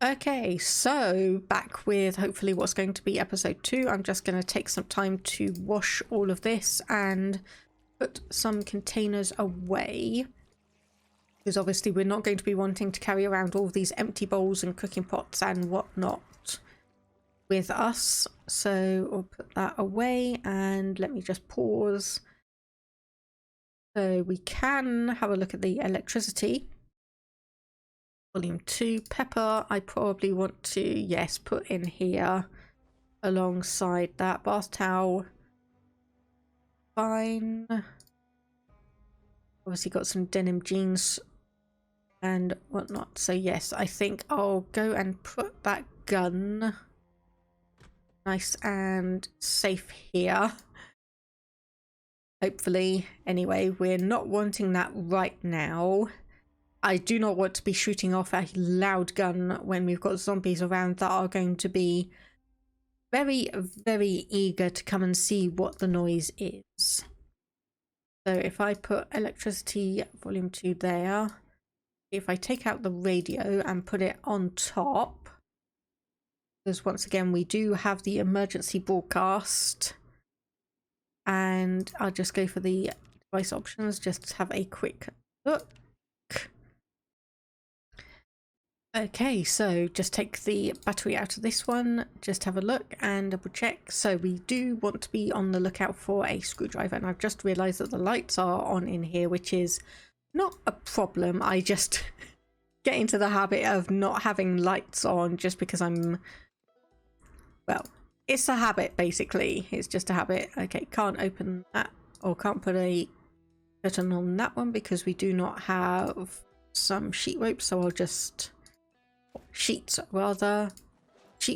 Okay, so back with hopefully what's going to be episode 2. I'm just going to take some time to wash all of this and put some containers away. Because obviously we're not going to be wanting to carry around all of these empty bowls and cooking pots and whatnot with us. So we'll put that away and let me just pause. So we can have a look at the electricity. Volume 2, pepper, I probably want to, yes, put in here alongside that. Bath towel, fine. Obviously got some denim jeans and whatnot. So yes, I think I'll go and put that gun nice and safe here. Hopefully. Anyway, we're not wanting that right now. I do not want to be shooting off a loud gun when we've got zombies around that are going to be very, very eager to come and see what the noise is. So if I put electricity volume 2 there, if I take out the radio and put it on top, because once again we do have the emergency broadcast, and I'll just go for the device options just to have a quick look. Okay, so just take the battery out of this one, just have a look and double check. So we do want to be on the lookout for a screwdriver, and I've just realised that the lights are on in here, which is not a problem. I just get into the habit of not having lights on just because I'm, well, it's a habit basically. It's just a habit. Okay, can't open that, or can't put a curtain on that one because we do not have some sheet rope, so I'll just sheet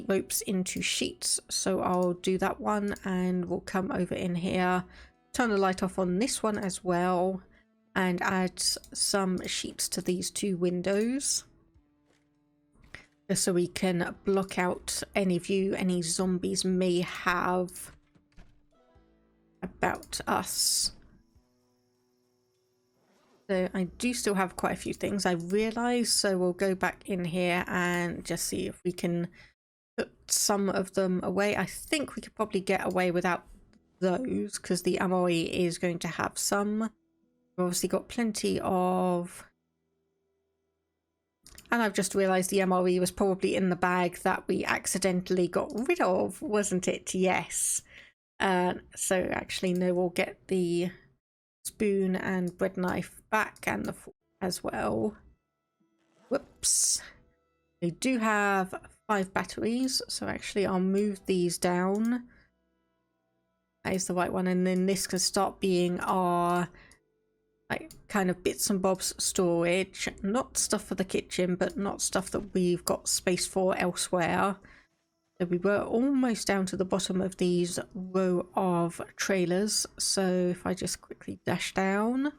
ropes into sheets, so I'll do that one, and we'll come over in here, turn the light off on this one as well, and add some sheets to these 2 windows just so we can block out any view any zombies may have about us. So I do still have quite a few things I realise, so we'll go back in here and just see if we can put some of them away. I think we could probably get away without those because the MOE is going to have some. We've obviously got plenty of... And I've just realised the MOE was probably in the bag that we accidentally got rid of, wasn't it? Yes. So actually no, we'll get the spoon and bread knife back and the fork as well. Whoops. We do have 5 batteries, so actually I'll move these down. That is the right one, and then this can start being our like kind of bits and bobs storage. Not stuff for the kitchen, but not stuff that we've got space for elsewhere. So we were almost down to the bottom of these row of trailers. So if I just quickly dash down.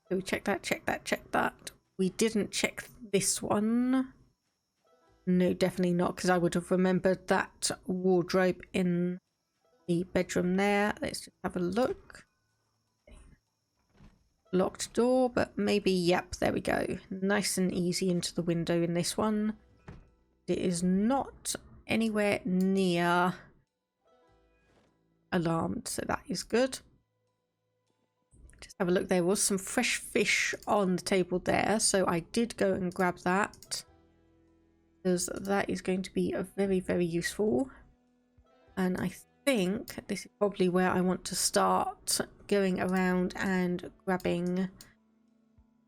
So we check that, check that, check that. We didn't check this one. No, definitely not, because I would have remembered that wardrobe in the bedroom there. Let's just have a look. Locked door, but maybe, yep, there we go. Nice and easy into the window in this one. It is not anywhere near alarmed, so that is good. Just have a look. There was some fresh fish on the table there, so I did go and grab that because that is going to be a very, very useful. And I think this is probably where I want to start going around and grabbing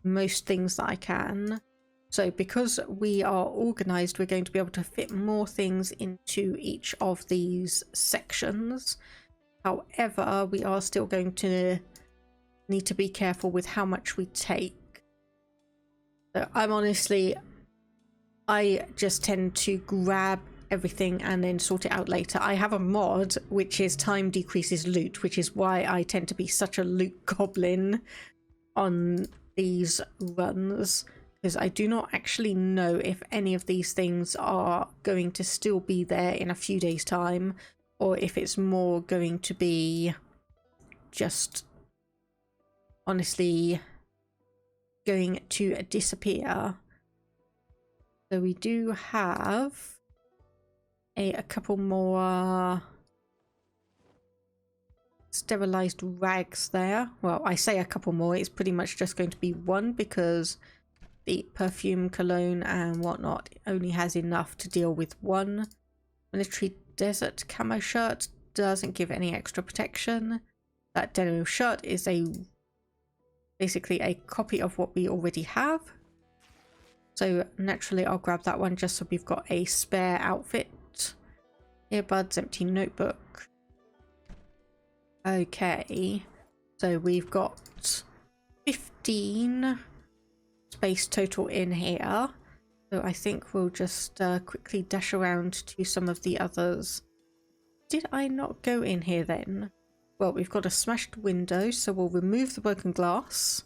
most things that I can. So because we are organised, we're going to be able to fit more things into each of these sections. However, we are still going to need to be careful with how much we take. So I just tend to grab everything and then sort it out later. I have a mod which is time decreases loot, which is why I tend to be such a loot goblin on these runs, because I do not actually know if any of these things are going to still be there in a few days' time, or if it's more going to be just honestly going to disappear. So we do have a couple more sterilized rags there. Well, I say a couple more, it's pretty much just going to be one because the perfume, cologne and whatnot only has enough to deal with one. Military desert camo shirt doesn't give any extra protection. That denim shirt is basically a copy of what we already have. So naturally I'll grab that one just so we've got a spare outfit. Earbuds, empty notebook. Okay, so we've got 15 space total in here. So I think we'll just quickly dash around to some of the others. Did I not go in here then? Well, we've got a smashed window, so we'll remove the broken glass.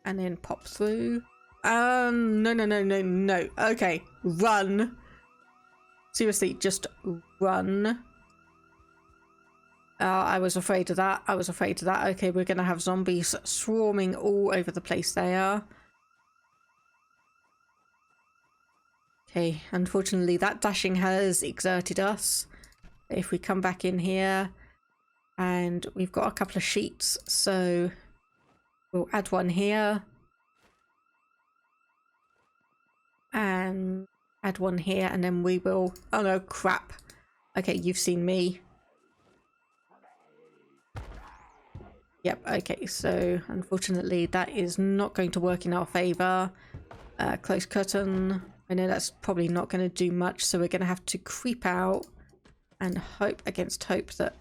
And then pop through. No. Okay, run. Seriously, just run. I was afraid of that. Okay, we're going to have zombies swarming all over the place there. Okay, unfortunately that dashing has exerted us. If we come back in here, and we've got a couple of sheets, so we'll add one here. And add one here, and then we will... Oh no, crap. Okay, you've seen me. Yep, okay, so unfortunately that is not going to work in our favour. Close curtain. I know that's probably not going to do much, so we're going to have to creep out and hope against hope that...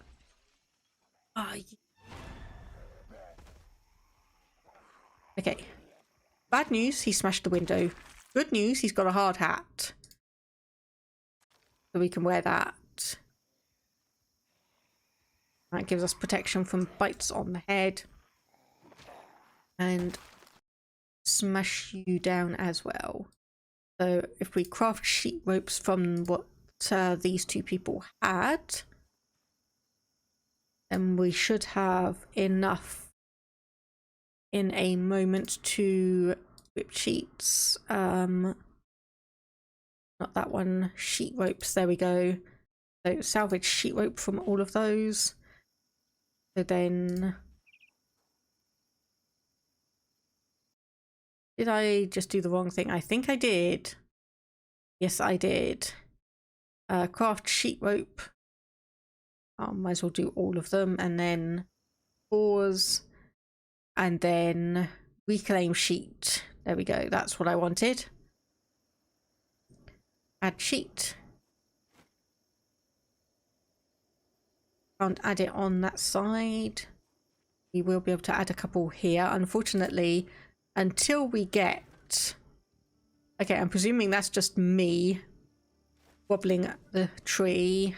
Okay. Bad news, he smashed the window. Good news, he's got a hard hat. So we can wear that. That gives us protection from bites on the head. And smash you down as well. So if we craft sheet ropes from what these two people had, then we should have enough in a moment to whip sheets. Not that one. Sheet ropes. There we go. So salvage sheet rope from all of those. So then... Did I just do the wrong thing? I think I did. Yes, I did. Craft sheet rope. Might as well do all of them. And then pause. And then reclaim sheet. There we go. That's what I wanted. Add sheet. Can't add it on that side. We will be able to add a couple here. Unfortunately, until we get... Okay, I'm presuming that's just me wobbling the tree.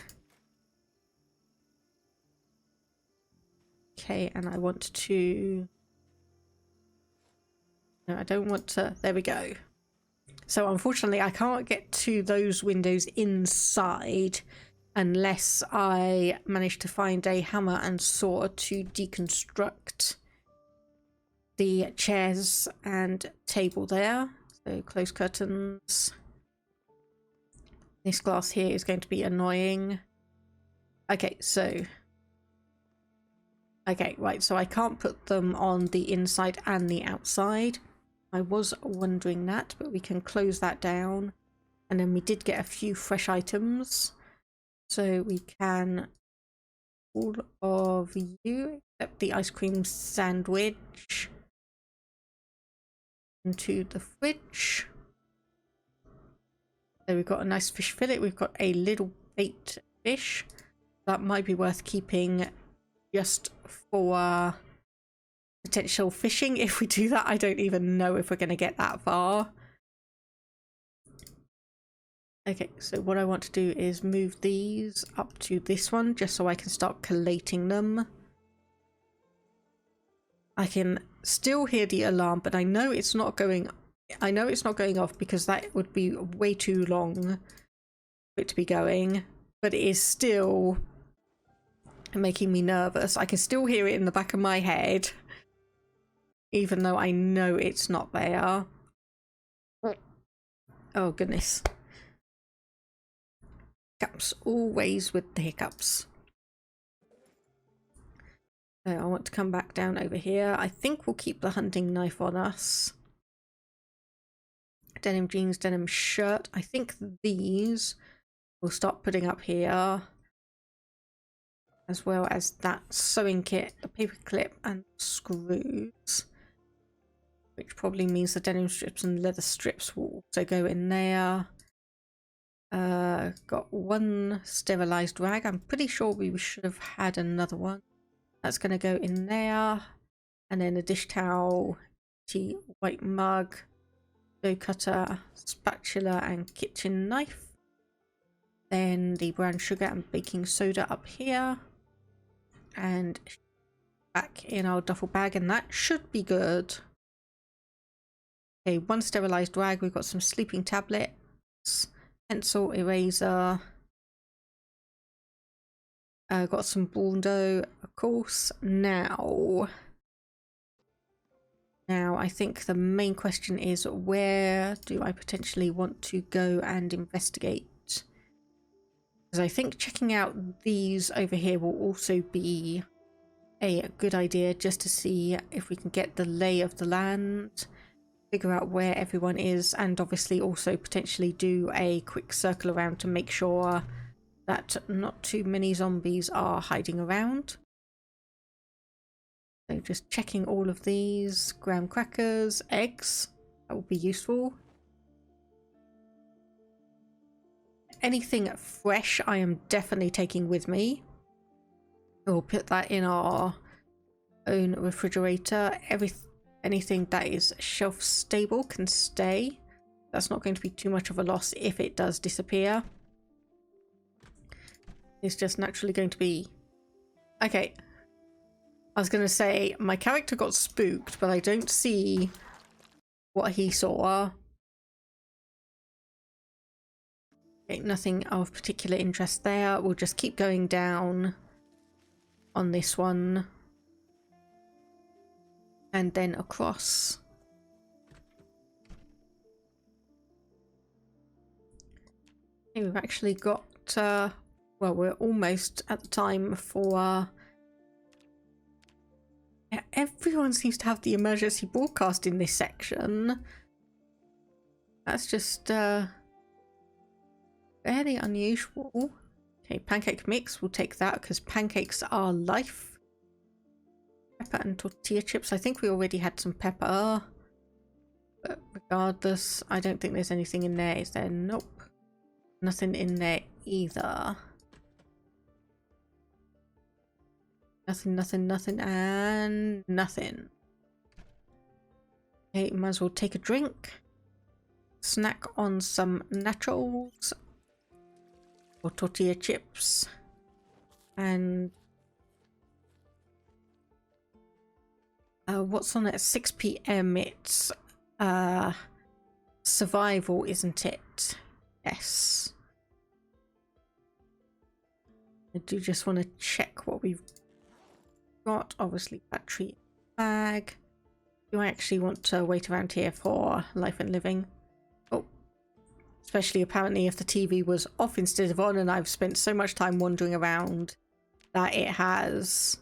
Okay, and I want to... No, I don't want to... There we go. So unfortunately, I can't get to those windows inside unless I manage to find a hammer and saw to deconstruct the chairs and table there. So close curtains. This glass here is going to be annoying. Okay, so... Okay, right, so I can't put them on the inside and the outside. I was wondering that, but we can close that down. And then we did get a few fresh items. So we can... All of you, except the ice cream sandwich, into the fridge. So we've got a nice fish fillet. We've got a little bait fish. That might be worth keeping just for potential fishing if we do that. I don't even know if we're going to get that far. Okay, so what I want to do is move these up to this one just so I can start collating them. I can still hear the alarm, but I know it's not going off because that would be way too long for it to be going, but it is still making me nervous. I can still hear it in the back of my head, even though I know it's not there. Oh goodness. Hiccups, always with the hiccups. So I want to come back down over here. I think we'll keep the hunting knife on us. Denim jeans, denim shirt. I think these we'll start putting up here. As well as that sewing kit, the paper clip and screws. Which probably means the denim strips and leather strips will also go in there. Got one sterilised rag. I'm pretty sure we should have had another one. That's going to go in there. And then a dish towel, tea, white mug, dough cutter, spatula and kitchen knife. Then the brown sugar and baking soda up here. And back in our duffel bag, and that should be good. Okay, one sterilised rag. We've got some sleeping tablets, pencil, eraser. Got some Bordeaux, of course. Now I think the main question is, where do I potentially want to go and investigate? Because I think checking out these over here will also be a good idea, just to see if we can get the lay of the land, figure out where everyone is, and obviously also potentially do a quick circle around to make sure that not too many zombies are hiding around. So just checking all of these. Graham crackers, eggs, that will be useful. Anything fresh I am definitely taking with me. We'll put that in our own refrigerator. Anything that is shelf stable can stay. That's not going to be too much of a loss if it does disappear. It's just naturally going to be... Okay. I was going to say, my character got spooked, but I don't see what he saw. Okay, nothing of particular interest there. We'll just keep going down on this one. And then across. Okay, we've actually got... well, we're almost at the time for... Yeah, everyone seems to have the emergency broadcast in this section. That's just fairly unusual. Okay, pancake mix, we'll take that because pancakes are life. Pepper and tortilla chips. I think we already had some pepper. But regardless, I don't think there's anything in there, is there? Nope. Nothing in there either. Nothing, and nothing. Okay, might as well take a drink. Snack on some nachos. Or tortilla chips. And... what's on at 6 PM? It's... survival, isn't it? Yes. I do just want to check what we've got. Obviously battery bag. Do I actually want to wait around here for life and living? Oh, especially apparently if the TV was off instead of on, and I've spent so much time wandering around that it has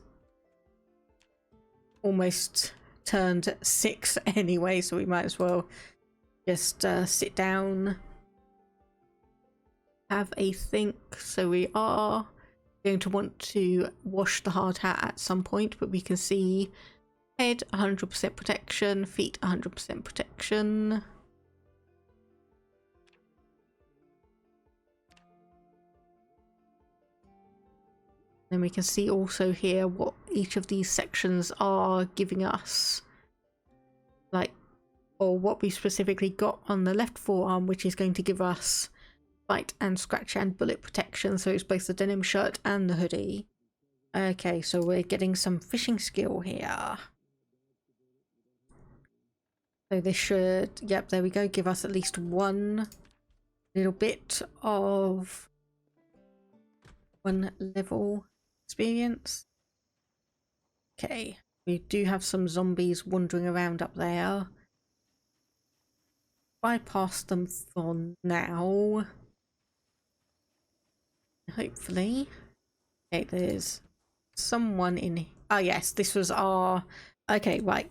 almost turned 6 anyway, so we might as well just sit down, have a think. So we are going to want to wash the hard hat at some point, but we can see head 100% protection, feet 100% protection. Then we can see also here what each of these sections are giving us, like, or what we specifically got on the left forearm, which is going to give us bite and scratch and bullet protection. So it's both the denim shirt and the hoodie. Okay, so we're getting some fishing skill here. So this should, yep, there we go, give us at least one little bit of 1 level experience. Okay, we do have some zombies wandering around up there. bypass them for now. Hopefully. Okay, there's someone in. Oh yes, this was our. Okay, right.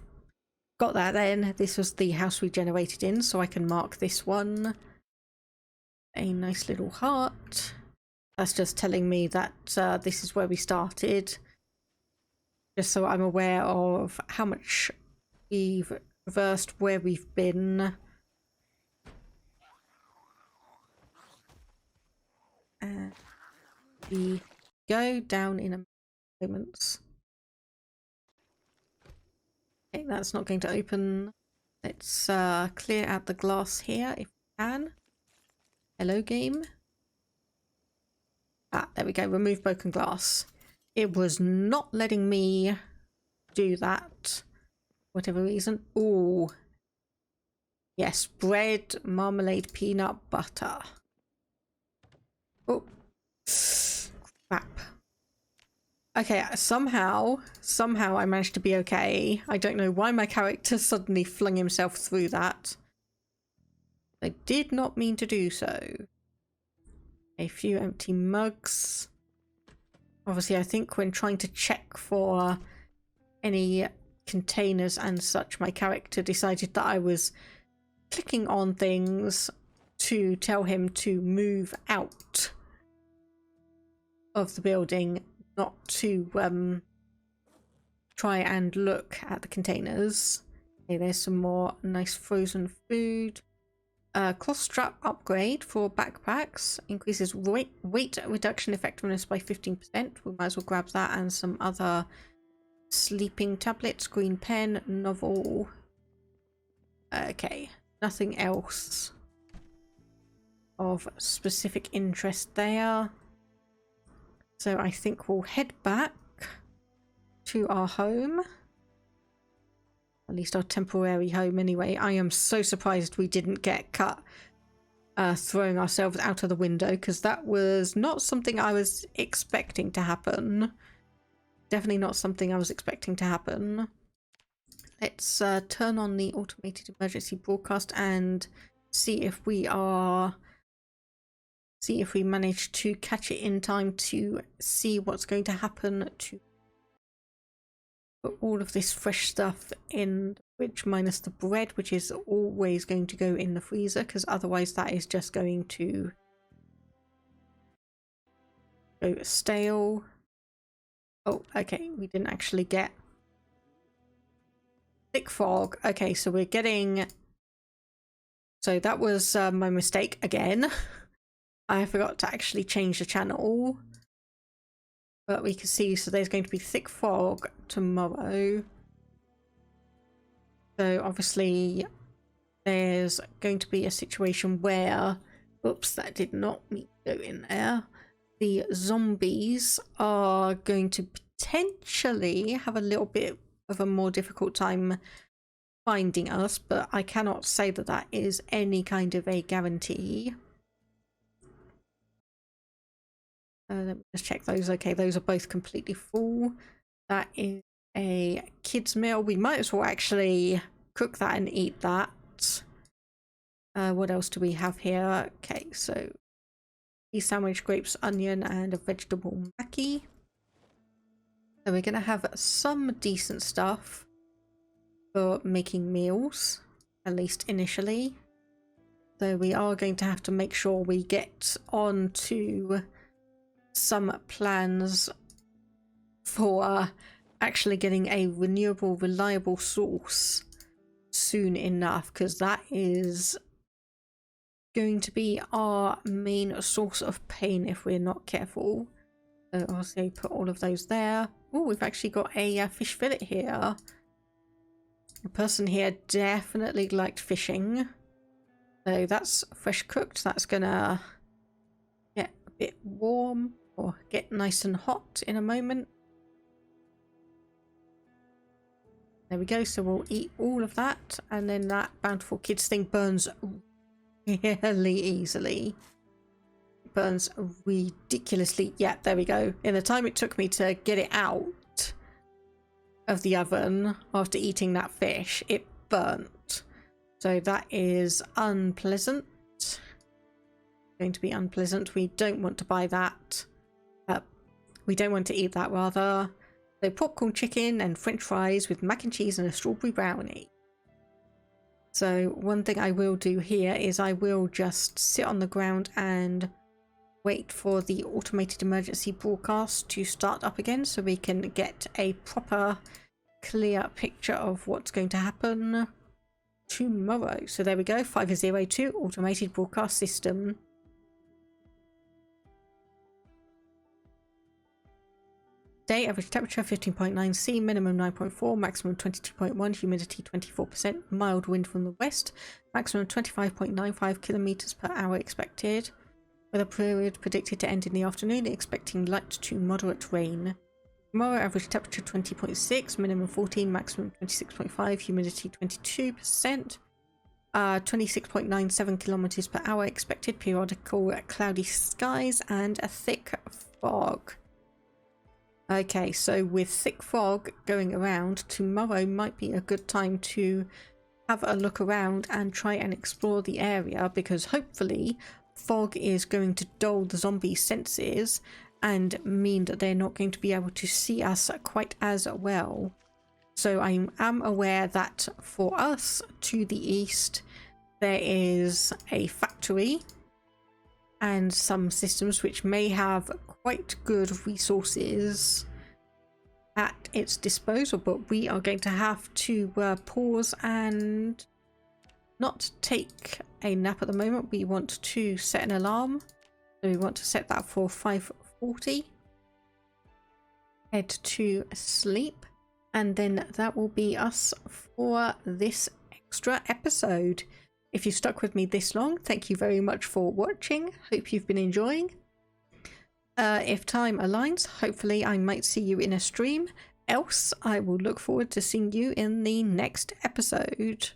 Got that then. This was the house we generated in, so I can mark this one. A nice little heart. That's just telling me that this is where we started. Just so I'm aware of how much we've reversed, where we've been. And we go down in a moment. Okay, that's not going to open. Let's clear out the glass here if we can. Hello, game. Ah, there we go. Remove broken glass. It was not letting me do that. Whatever reason. Ooh. Yes, bread, marmalade, peanut butter. Oh. Crap. Okay, somehow I managed to be okay. I don't know why my character suddenly flung himself through that. I did not mean to do so. A few empty mugs. Obviously, I think when trying to check for any containers and such, my character decided that I was clicking on things to tell him to move out of the building, not to try and look at the containers. Okay, there's some more nice frozen food. Cloth strap upgrade for backpacks. Increases weight reduction effectiveness by 15%. We might as well grab that, and some other sleeping tablets, green pen, novel. Okay, nothing else of specific interest there. So I think we'll head back to our home. At least our temporary home anyway. I am so surprised we didn't get cut throwing ourselves out of the window, because that was not something I was expecting to happen. Definitely not something I was expecting to happen. Let's turn on the automated emergency broadcast and see if we manage to catch it in time to see what's going to happen to put all of this fresh stuff in the fridge, minus the bread, which is always going to go in the freezer, because otherwise that is just going to go stale. Oh, okay, we didn't actually get thick fog. Okay, so we're getting... So that was my mistake again. I forgot to actually change the channel. But we can see, so there's going to be thick fog tomorrow. So obviously there's going to be a situation where, oops, that did not mean to go in there. The zombies are going to potentially have a little bit of a more difficult time finding us, but I cannot say that that is any kind of a guarantee. Let me just check those. Okay, those are both completely full. That is a kid's meal. We might as well actually cook that and eat that. What else do we have here? Okay, so cheese sandwich, grapes, onion, and a vegetable mackie. So we're going to have some decent stuff for making meals, at least initially. So we are going to have to make sure we get on to some plans for actually getting a renewable, reliable source soon enough, because that is going to be our main source of pain if we're not careful. So I'll say put all of those there. Oh, we've actually got a fish fillet here. The person here definitely liked fishing. So that's fresh cooked. That's gonna get a bit warm or get nice and hot in a moment. There we go. So we'll eat all of that, and then that bountiful kids thing burns really easily. It burns ridiculously. Yeah, there we go. In the time it took me to get it out of the oven after eating that fish, it burnt. So that is unpleasant. Going to be unpleasant. We don't want to buy that. We don't want to eat that, rather. So popcorn chicken and french fries with mac and cheese and a strawberry brownie. So one thing I will do here is I will just sit on the ground and wait for the automated emergency broadcast to start up again so we can get a proper clear picture of what's going to happen tomorrow. So there we go, 502 automated broadcast system. Day average temperature 15.9 C, minimum 9.4, maximum 22.1, humidity 24%, mild wind from the west, maximum 25.95 kilometers per hour expected. Weather period predicted to end in the afternoon, expecting light to moderate rain. Tomorrow average temperature 20.6, minimum 14, maximum 26.5, humidity 22%, 26.97 kilometers per hour expected, periodical cloudy skies and a thick fog. Okay, so with thick fog going around, tomorrow might be a good time to have a look around and try and explore the area, because hopefully fog is going to dull the zombie senses and mean that they're not going to be able to see us quite as well. So I am aware that for us to the east there is a factory and some systems which may have quite good resources at its disposal, but we are going to have to pause and not take a nap at the moment. We want to set an alarm, so we want to set that for 5:40. Head to sleep, and then that will be us for this extra episode. If you stuck with me this long, thank you very much for watching. Hope you've been enjoying. If time aligns, hopefully I might see you in a stream. Else, I will look forward to seeing you in the next episode.